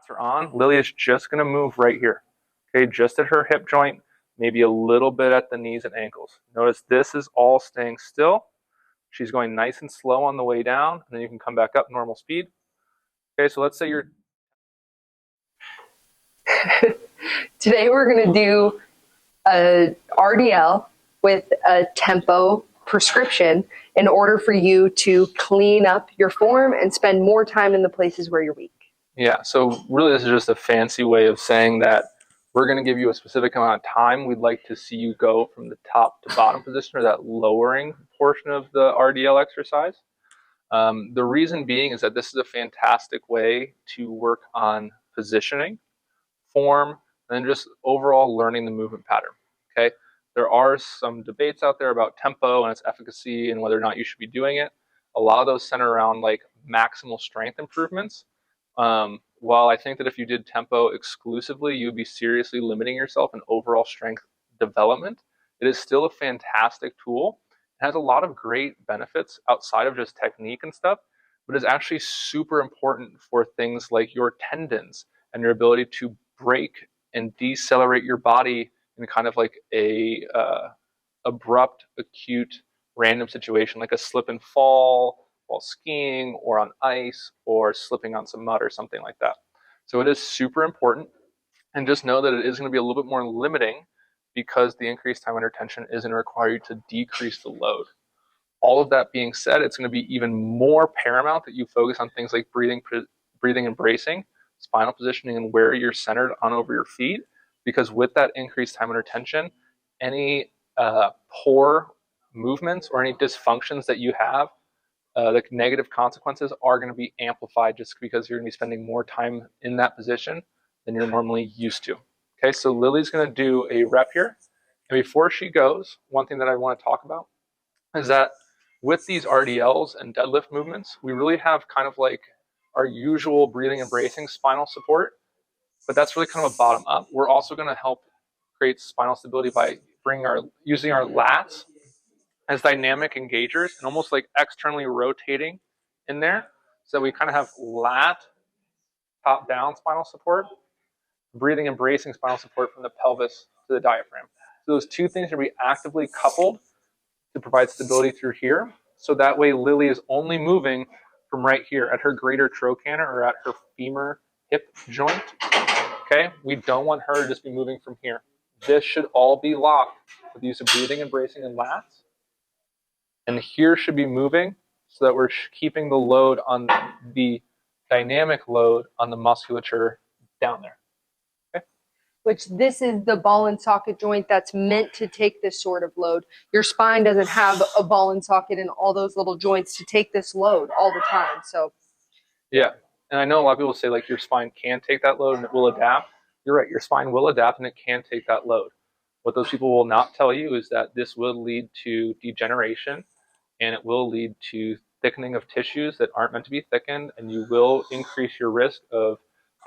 lats are on. Lily is just going to move right here. Okay, just at her hip joint, maybe a little bit at the knees and ankles. Notice this is all staying still. She's going nice and slow on the way down, and then you can come back up normal speed. Okay, so let's say you're... Today we're going to do a RDL with a tempo prescription in order for you to clean up your form and spend more time in the places where you're weak. Yeah, so really this is just a fancy way of saying that we're going to give you a specific amount of time. We'd like to see you go from the top to bottom position, or that lowering portion of the RDL exercise. The reason being is that this is a fantastic way to work on positioning, form, and just overall learning the movement pattern. Okay, there are some debates out there about tempo and its efficacy and whether or not you should be doing it. A lot of those center around like maximal strength improvements. While I think that if you did tempo exclusively, you'd be seriously limiting yourself in overall strength development. It is still a fantastic tool. It has a lot of great benefits outside of just technique and stuff, but it's actually super important for things like your tendons and your ability to break and decelerate your body in kind of like a abrupt, acute, random situation, like a slip and fall while skiing or on ice or slipping on some mud or something like that. So it is super important, and just know that it is going to be a little bit more limiting because the increased time under tension is going to require you to decrease the load. All of that being said, it's going to be even more paramount that you focus on things like breathing and bracing, spinal positioning, and where you're centered on over your feet, because with that increased time under tension, any poor movements or any dysfunctions that you have, the negative consequences are going to be amplified just because you're going to be spending more time in that position than you're normally used to. Okay, so Lily's going to do a rep here. And before she goes, one thing that I want to talk about is that with these RDLs and deadlift movements, we really have kind of like our usual breathing and bracing spinal support, but that's really kind of a bottom up. We're also going to help create spinal stability by using our lats as dynamic engagers and almost like externally rotating in there. So we kind of have lat top down spinal support, breathing and bracing spinal support from the pelvis to the diaphragm. So those two things are going to be actively coupled to provide stability through here. So that way Lily is only moving from right here at her greater trochanter or at her femur hip joint. Okay, we don't want her to just be moving from here. This should all be locked with the use of breathing and bracing and lats. And here should be moving so that we're keeping the load on the dynamic load on the musculature down there. Okay? Which this is the ball and socket joint that's meant to take this sort of load. Your spine doesn't have a ball and socket and all those little joints to take this load all the time. So yeah, and I know a lot of people say like your spine can take that load and it will adapt. You're right, your spine will adapt and it can take that load. What those people will not tell you is that this will lead to degeneration, and it will lead to thickening of tissues that aren't meant to be thickened, and you will increase your risk of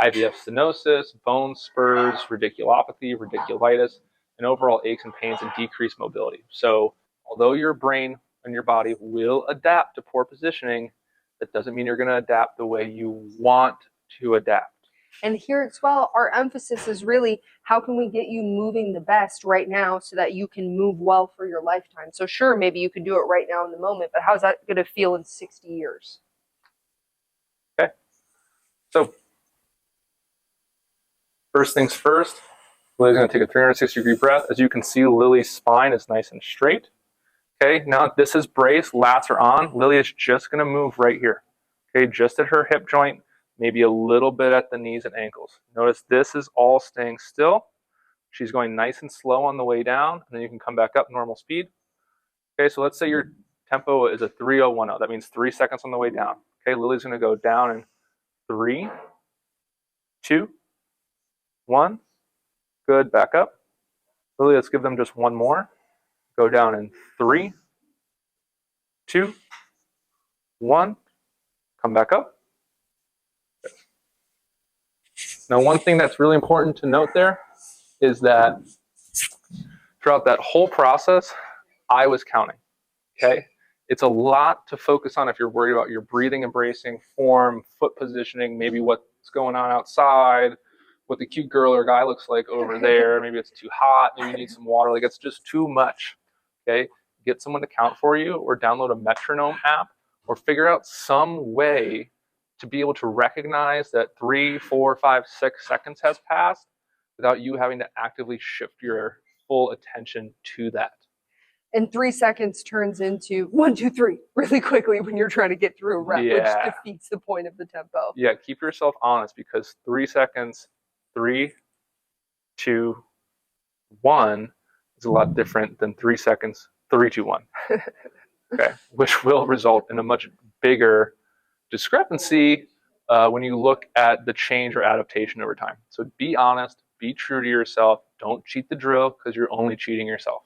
IVF stenosis, bone spurs, radiculopathy, radiculitis, and overall aches and pains and decreased mobility. So although your brain and your body will adapt to poor positioning, that doesn't mean you're going to adapt the way you want to adapt. And here at Swell, our emphasis is really how can we get you moving the best right now so that you can move well for your lifetime. So sure, maybe you can do it right now in the moment, but how's that going to feel in 60 years? Okay. So first things first, Lily's going to take a 360-degree breath. As you can see, Lily's spine is nice and straight. Okay, now this is brace, lats are on. Lily is just going to move right here. Okay, just at her hip joint, maybe a little bit at the knees and ankles. Notice this is all staying still. She's going nice and slow on the way down, and then you can come back up normal speed. Okay, so let's say your tempo is a 3-0-1-0. That means 3 seconds on the way down. Okay, Lily's going to go down in 3, 2, 1. Good, back up. Lily, let's give them just one more. Go down in 3, 2, 1. Come back up. Now, one thing that's really important to note there is that throughout that whole process, I was counting, okay? It's a lot to focus on if you're worried about your breathing and bracing, form, foot positioning, maybe what's going on outside, what the cute girl or guy looks like over there. Maybe it's too hot. Maybe you need some water. Like, it's just too much. Okay. Get someone to count for you, or download a metronome app, or figure out some way to be able to recognize that 3, 4, 5, 6 seconds has passed without you having to actively shift your full attention to that. And 3 seconds turns into 1, 2, 3 really quickly when you're trying to get through a rep, which defeats the point of the tempo. Yeah, keep yourself honest, because 3 seconds, 3, 2, 1 is a lot different than 3 seconds, 3, 2, 1. Okay, which will result in a much bigger discrepancy when you look at the change or adaptation over time. So be honest, be true to yourself. Don't cheat the drill, because you're only cheating yourself.